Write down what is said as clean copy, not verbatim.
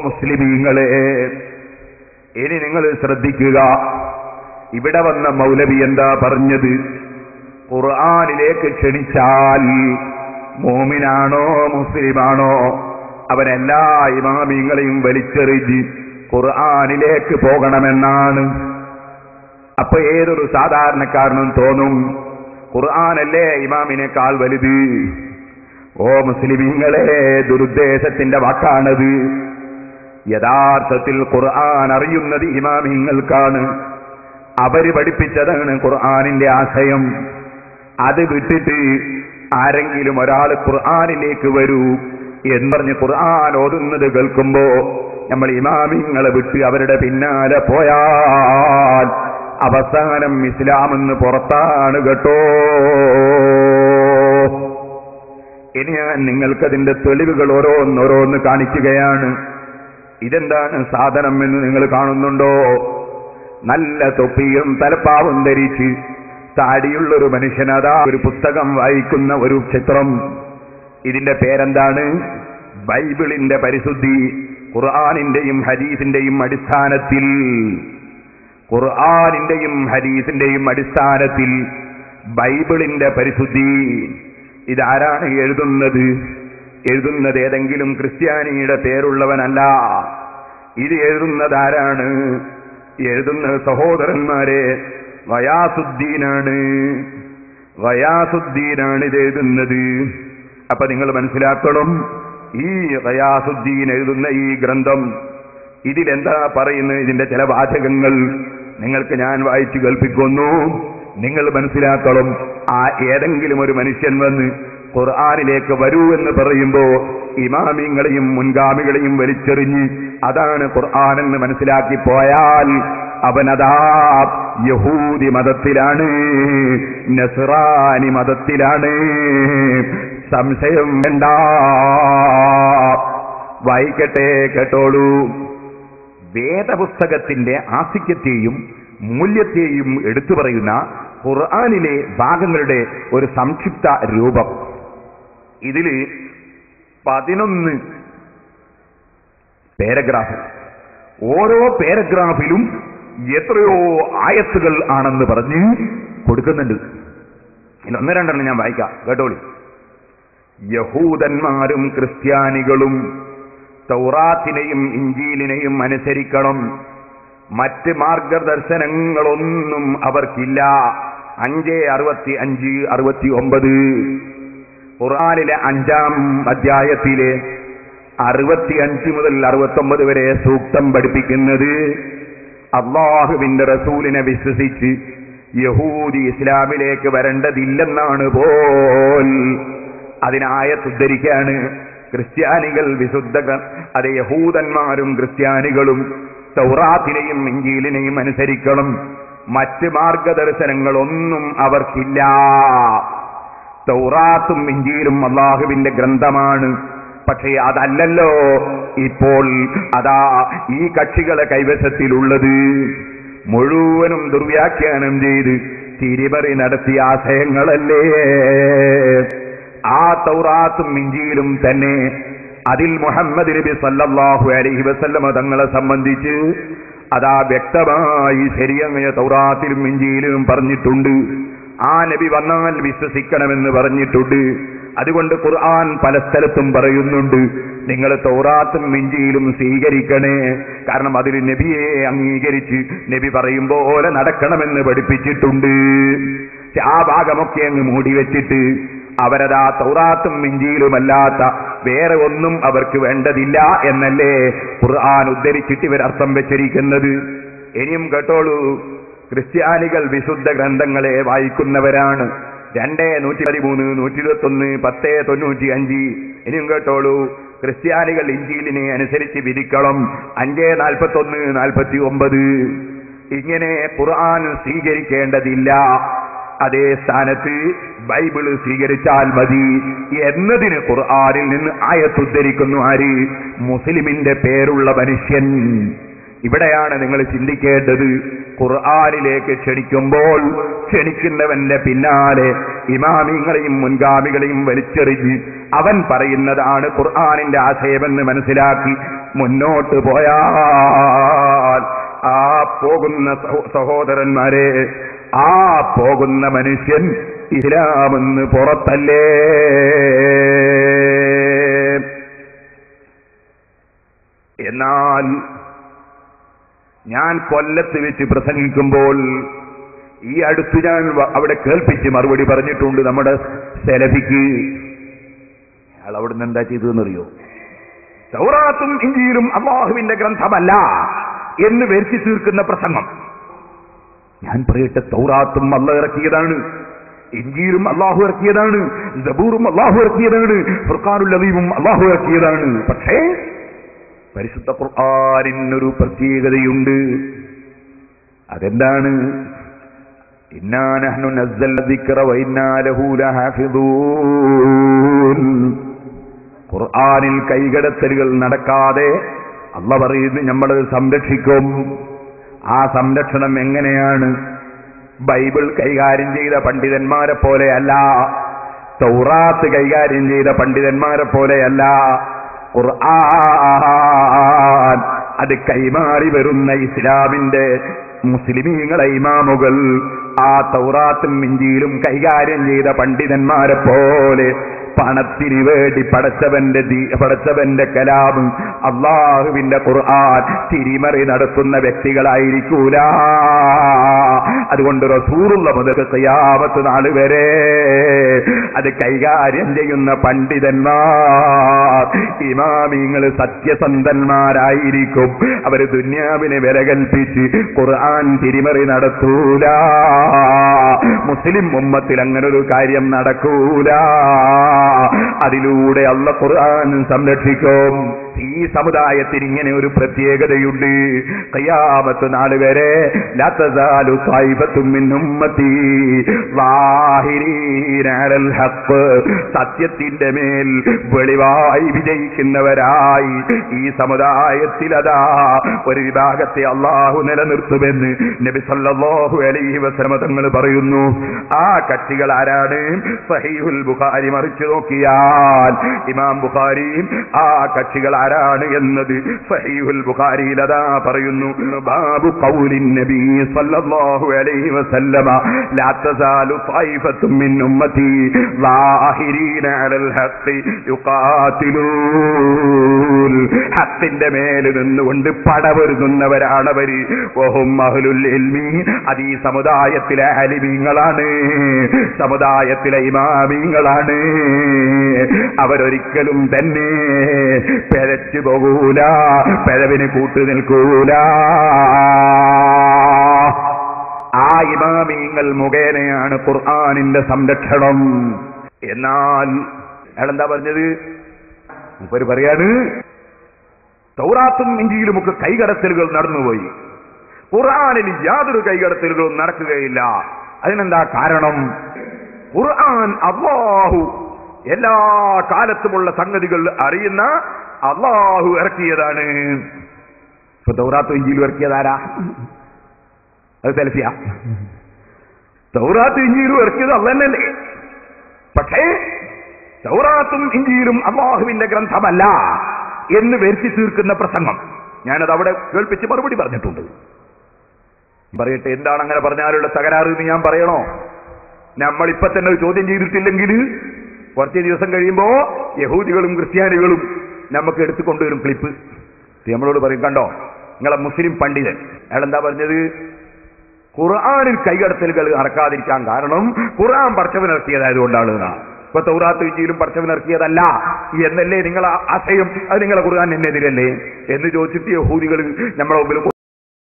മുസ്ലിമീങ്ങളെ, ഇനി നിങ്ങൾ ശ്രദ്ധിക്കുക. ഇവിടെ വന്ന മൗലവി എന്താ പറഞ്ഞത്? ഖുർആനിലേക്ക് ക്ഷണിച്ചാൽ മോമിനാണോ മുസ്ലിമാണോ അവരെല്ലാ ഇമാമിങ്ങളെയും വലിച്ചെറിഞ്ഞ് ഖുർആനിലേക്ക് പോകണമെന്നാണ്. അപ്പൊ ഏതൊരു സാധാരണക്കാരനും തോന്നും, ഖുർആനല്ലേ ഇമാമിനേക്കാൾ വലുത്. ഓ മുസ്ലിമീങ്ങളെ, ദുരുദ്ദേശത്തിന്റെ വാക്കാണത്. യഥാർത്ഥത്തിൽ ഖുർആൻ അറിയുന്നത് ഇമാമിങ്ങൾക്കാണ്. അവര് പഠിപ്പിച്ചതാണ് ഖുർആനിന്റെ ആശയം. അത് വിട്ടിട്ട് ആരെങ്കിലും ഒരാൾ ഖുർആനിലേക്ക് വരൂ എന്ന് പറഞ്ഞ് ഖുർആൻ ഓതുന്നത് കേൾക്കുമ്പോ നമ്മൾ ഇമാമിങ്ങളെ വിട്ട് അവരുടെ പിന്നാലെ പോയാൽ അവസാനം ഇസ്ലാമെന്ന് പുറത്താണ് കേട്ടോ. ഇനി ഞാൻ നിങ്ങൾക്കതിന്റെ തെളിവുകൾ ഓരോന്നോരോന്ന് കാണിക്കുകയാണ്. ഇതെന്താണ് സാധനം എന്ന് നിങ്ങൾ കാണുന്നുണ്ടോ? നല്ല തൊപ്പിയും തലപ്പാവും ധരിച്ച് താടിയുള്ളൊരു മനുഷ്യനതാ ഒരു പുസ്തകം വായിക്കുന്ന ഒരു ചിത്രം. ഇതിന്റെ പേരെന്താണ്? ബൈബിളിന്റെ പരിശുദ്ധി. ഖുർആനിന്റെയും ഹദീസിന്റെയും അടിസ്ഥാനത്തിൽ, ഖുർആനിന്റെയും ഹദീസിന്റെയും അടിസ്ഥാനത്തിൽ ബൈബിളിന്റെ പരിശുദ്ധി. ഇതാരാണ് എഴുതുന്നത്? എഴുതുന്നത് ഏതെങ്കിലും ക്രിസ്ത്യാനിയുടെ പേരുള്ളവനല്ല. ഇത് എഴുതുന്നത് ആരാണ്? എഴുതുന്നത് സഹോദരന്മാരെ ഗയാസുദ്ദീനാണ്. ഗയാസുദ്ദീനാണ് ഇത് എഴുതുന്നത്. അപ്പൊ നിങ്ങൾ മനസ്സിലാക്കണം, ഈ ഗയാസുദ്ദീൻ എഴുതുന്ന ഈ ഗ്രന്ഥം ഇതിലെന്താ പറയുന്നത്? ഇതിന്റെ ചില വാചകങ്ങൾ നിങ്ങൾക്ക് ഞാൻ വായിച്ചു കേൾപ്പിക്കുന്നു. നിങ്ങൾ മനസ്സിലാക്കണം, ആ ഏതെങ്കിലും ഒരു മനുഷ്യൻ വന്ന് ഖുർആനിലേക്ക് വരൂ എന്ന് പറയുമ്പോ ഇമാമിങ്ങളെയും മുൻഗാമികളെയും വലിച്ചെറിഞ്ഞ് അതാണ് ഖുർആൻ എന്ന് മനസ്സിലാക്കി പോയാൽ അവനതാ യഹൂദി മതത്തിലാണ്, നസ്റാനി മതത്തിലാണ്. സംശയം വേണ്ട. വായിക്കട്ടെ, കേട്ടോളൂ. വേദപുസ്തകത്തിന്റെ ആസിക്യത്തെയും മൂല്യത്തെയും എടുത്തു പറയുന്ന ഖുർആനിലെ ഭാഗങ്ങളുടെ ഒരു സംക്ഷിപ്ത രൂപം. ഇതില് 11 പാരഗ്രാഫ്. ഓരോ പാരഗ്രാഫിലും എത്രയോ ആയത്തുകൾ ആണെന്ന് പറഞ്ഞ് കൊടുക്കുന്നുണ്ട്. ഇനി 1-2 ഞാൻ വായിക്കാം, കേട്ടോളി. യഹൂദന്മാരും ക്രിസ്ത്യാനികളും തൗറാത്തിനെയും ഇഞ്ചീലിനെയും അനുസരിക്കണം. മറ്റ് മാർഗദർശനങ്ങളൊന്നും അവർക്കില്ല. 5:65-69 ഖുർആനിലെ 5-ാം അധ്യായത്തിലെ 65 മുതൽ 69 വരെ സൂക്തം പഠിപ്പിക്കുന്നത് അല്ലാഹുവിന്റെ റസൂലിനെ വിശ്വസിച്ച് യഹൂദി ഇസ്ലാമിലേക്ക് വരേണ്ടതില്ലെന്നാണ് പോൽ. അതിനായത്തുദ്ധരിക്കാണ്. ക്രിസ്ത്യാനികൾ വിശുദ്ധ, അത് യഹൂദന്മാരും ക്രിസ്ത്യാനികളും തൗറാത്തിനെയും ഇഞ്ചീലിനെയും അനുസരിക്കണം. മറ്റ് മാർഗദർശനങ്ങളൊന്നും അവർക്കില്ല. തൗറാത്തും ഇഞ്ചീലും അല്ലാഹുവിന്റെ ഗ്രന്ഥമാണ്. പക്ഷേ അതല്ലല്ലോ ഇപ്പോൾ അതാ ഈ കക്ഷികളെ കൈവശത്തിലുള്ളത്. മുഴുവനും ദുർവ്യാഖ്യാനം ചെയ്ത് തിരിമറി നടത്തിയ ആശയങ്ങളല്ലേ. ആ തൗറാത്തും ഇഞ്ചീലും തന്നെ അതിൽ മുഹമ്മദ് നബി സല്ലല്ലാഹു അലൈഹി വസല്ലമ തങ്ങളെ സംബന്ധിച്ച് അതാ വ്യക്തമായി ശരിയായ തൗറാത്തിലും ഇഞ്ചീലിലും പറഞ്ഞിട്ടുണ്ട്. ആ നബി വന്നാൽ വിശ്വസിക്കണമെന്ന് പറഞ്ഞിട്ടുണ്ട്. അതുകൊണ്ട് ഖുർആൻ പല സ്ഥലത്തും പറയുന്നുണ്ട്, നിങ്ങൾ തൗറാത്തും ഇഞ്ചീലും സ്വീകരിക്കണേ. കാരണം അതിൽ നബിയെ അംഗീകരിച്ച് നബി പറയും പോലെ നടക്കണമെന്ന് പഠിപ്പിച്ചിട്ടുണ്ട്. ആ ഭാഗമൊക്കെ അങ്ങ് മൂടി വെച്ചിട്ട് അവരതാ തൗറാത്തും ഇഞ്ചീലുമല്ലാത്ത വേറെ ഒന്നും അവർക്ക് വേണ്ടതില്ല എന്നല്ലേ ഖുർആൻ ഉദ്ധരിച്ചിട്ട് ഇവരർത്ഥം വെച്ചിരിക്കുന്നത്. ഇനിയും കേട്ടോളൂ. ക്രിസ്ത്യാനികൾ വിശുദ്ധ ഗ്രന്ഥങ്ങളെ വായിക്കുന്നവരാണ്. 2:113, 121, 10:95. ഇനിയും കേട്ടോളൂ. ക്രിസ്ത്യാനികൾ ഇഞ്ചീലിനെ അനുസരിച്ച് വിധിക്കണം. 5:41, 49. ഇങ്ങനെ ഖുർആൻ സ്വീകരിക്കേണ്ടതില്ല. അതേ സ്ഥാനത്ത് ബൈബിള് സ്വീകരിച്ചാൽ മതി എന്നതിന് ഖുർആനിൽ നിന്ന് ആയത്തുദ്ധരിക്കുന്നു ആര്? മുസ്ലിമിന്റെ പേരുള്ള മനുഷ്യൻ. ഇവിടെയാണ് നിങ്ങൾ ചിന്തിക്കേണ്ടത്. ഖുർആനിലേക്ക് ക്ഷണിക്കുമ്പോൾ ക്ഷണിക്കുന്നവന്റെ പിന്നാലെ ഇമാമിങ്ങളെയും മുൻഗാമികളെയും വലിച്ചെറിഞ്ഞ് അവൻ പറയുന്നതാണ് ഖുർആനിന്റെ ആശയമെന്ന് മനസ്സിലാക്കി മുന്നോട്ട് പോയാൽ ആ പോകുന്ന സഹോദരന്മാരെ, ആ പോകുന്ന മനുഷ്യൻ ഇസ്ലാമെന്ന് പുറത്തല്ലേ? എന്നാൽ ഞാൻ കൊല്ലത്ത് വെച്ച് പ്രസംഗിക്കുമ്പോൾ ഈ അടുത്ത് ഞാൻ അവിടെ കേൾപ്പിച്ച് മറുപടി പറഞ്ഞിട്ടുണ്ട്. നമ്മുടെ സെലഫിക്ക് അയാൾ അവിടുന്ന് എന്താ ചെയ്തതെന്നറിയോ? തൗറാത്തും ഇഞ്ചീലും അല്ലാഹുവിന്റെ ഗ്രന്ഥമല്ല എന്ന് വരുത്തി തീർക്കുന്ന പ്രസംഗം. ഞാൻ പറയട്ടെ, തൗറാത്തും അല്ലാഹു ഇറക്കിയതാണ്, ഇഞ്ചീലും അല്ലാഹു ഇറക്കിയതാണ്, സബൂറും അല്ലാഹു ഇറക്കിയതാണ്, ഫുർഖാനുൽ അദീമും അല്ലാഹു ഇറക്കിയതാണ്. പക്ഷേ പരിശുദ്ധ ഖുർആനിനൊരു പ്രത്യേകതയുണ്ട്. അതെന്താണ്? ഇന്നാ നഹ്നു നസ്സൽന ദിക്റ വ ഇന്നാ ലഹു ലഹാഫിദൂൻ. ഖുർആനിൽ കൈകടത്തലുകൾ നടക്കാതെ അല്ലാഹു പറയുന്നു നമ്മൾ സംരക്ഷിക്കും. ആ സംരക്ഷണം എങ്ങനെയാണ്? ബൈബിൾ കൈകാര്യം ചെയ്ത പണ്ഡിതന്മാരെ പോലെയല്ല, തൗറാത്ത് കൈകാര്യം ചെയ്ത പണ്ഡിതന്മാരെ പോലെയല്ല. ഖുർആൻ അത് കൈമാറി വരുന്ന ഇസ്ലാമിന്റെ മുസ്ലിമീങ്ങളെ ഇമാമുകൾ ആ തൗറാത്തും ഇഞ്ചീലും കൈകാര്യം ചെയ്ത പണ്ഡിതന്മാരെ പോലെ പണത്തിന് വേണ്ടി പടച്ചവന്റെ കലാം അല്ലാഹുവിന്റെ ഖുർആൻ തിരിമറി നടത്തുന്ന വ്യക്തികളായിരിക്കൂല. അതുകൊണ്ട് റസൂലുള്ള മുതൽ ഖിയാമത്ത് നാൾ വരെ അത് കൈകാര്യം ചെയ്യുന്ന പണ്ഡിതന്മാർ ഇമാമിങ്ങൾ സത്യസന്ധന്മാരായിരിക്കും. അവര് ദുന്യാവിനെ വില കൽപ്പിച്ച് ഖുർആൻ തിരിമറി നടത്തൂല. മുസ്ലിം ഉമ്മത്തിൽ അങ്ങനെ ഒരു കാര്യം നടക്കൂല. അതിലൂടെ അല്ലാഹു ഖുർആൻ സംരക്ഷിക്കും. ഈ സമുദായത്തിന് ഇങ്ങനെ ഒരു പ്രത്യേകതയുണ്ട്. ഖിയാമത്ത് നാൾ വരെ ലാ തസാലു ത്വായിഫത്തും മിൻ ഉമ്മത്തി ളാഹിരീന അലൽ ഹഖ്, സത്യത്തിന്റെ മേൽ വെളിവായി വിജയിക്കുന്നവരായി ഈ സമുദായത്തിൽ അതാ ഒരു വിഭാഗത്തെ അല്ലാഹു നിലനിർത്തുമെന്ന് നബി സല്ലല്ലാഹു അലൈഹി വസല്ലം തങ്ങൾ പറയുന്നു. ആ കക്ഷികൾ ആരാണ്? സഹീഹുൽ ബുഖാരി മറിച്ചു നോക്കിയാൽ ഇമാം ബുഖാരി ആ കക്ഷികൾ ആരാണ് എന്നത് സഹീഹുൽ ബുഖാരിയിൽ അതാ പറയുന്നു. ബാബു ഖൗലിൻ നബി സല്ലല്ലാഹു അലൈഹി വസല്ലമ ലാ തസാലു ത്വായിഫത്തും മിൻ ഉമ്മത്തി ളാഹിരീന അലൽ ഹഖ് യുഖാതിലൂൻ. ഹഖിന്റെ മേൽ നിന്നുകൊണ്ട് പടവരുന്നവരാണവര്. വഹും അഹ്ലുൽ ഇൽമി, അത് ഈ സമുദായത്തിലെ അലിമീങ്ങളാണ്, സമുദായത്തിലെ ഇമാമീങ്ങളാണ്. അവരൊരിക്കലും തന്നെ പിഴച്ചു പോകൂല, പിഴവിന് കൂട്ടു നിൽക്കൂല. ആ ഇമാമീങ്ങൾ മുഖേനയാണ് ഖുർആനിന്റെ സംരക്ഷണം. എന്നാൽ അയാളെന്താ പറഞ്ഞത്? മൂപ്പര് പറയാണ് തൗറാത്തും ഇഞ്ചീലുമൊക്കെ കൈകടത്തലുകൾ നടന്നുപോയി, ഖുർആനിൽ യാതൊരു കൈകടത്തലുകളും നടക്കുകയില്ല. അതിനെന്താ കാരണം? ഖുർആൻ അല്ലാഹു എല്ലാ കാലത്തുമുള്ള സംഗതികൾ അറിയുന്ന അല്ലാഹു ഇറക്കിയതാണ്. ഇപ്പൊ തൗറാത്തും ഇഞ്ചീലും ഇറക്കിയതാരാ? അത് സെൽഫിയ. തൗറാത്തും ഇഞ്ചീലും ഇറക്കിയത് അല്ലാഹു തന്നെയല്ലേ. പക്ഷേ തൗറാത്തും ഇഞ്ചീലും അല്ലാഹുവിന്റെ ഗ്രന്ഥമല്ല എന്ന് വരുത്തി തീർക്കുന്ന പ്രസംഗം ഞാനത് അവിടെ കേൾപ്പിച്ച് മറുപടി പറഞ്ഞിട്ടുണ്ട്. പറയട്ടെ, എന്താണ് അങ്ങനെ പറഞ്ഞാലുള്ള തകരാറ് എന്ന് ഞാൻ പറയണോ? നമ്മളിപ്പോ തന്നെ ഒരു ചോദ്യം ചെയ്തിട്ടില്ലെങ്കിൽ കുറച്ച് ദിവസം കഴിയുമ്പോ യഹൂദികളും ക്രിസ്ത്യാനികളും നമുക്ക് എടുത്തുകൊണ്ടുവരും ക്ലിപ്പ്. നമ്മളോട് പറയും, കണ്ടോ നിങ്ങളെ മുസ്ലിം പണ്ഡിതൻ അയാളെന്താ പറഞ്ഞത്? ഖുർആനിൽ കൈകടത്തലുകൾ നടക്കാതിരിക്കാൻ കാരണം ഖുർആൻ പടച്ചവനിറക്കിയതായതുകൊണ്ടാണ്. ഇപ്പൊ തൗറാത്ത് ഇഞ്ചീലും പടച്ചവനിറക്കിയതല്ല എന്നല്ലേ നിങ്ങളെ ആശയം? അത് നിങ്ങളെ ഖുർആൻ എന്നെതിരല്ലേ എന്ന് ചോദിച്ചിട്ട് യഹൂദികൾ നമ്മളെ മുമ്പിൽ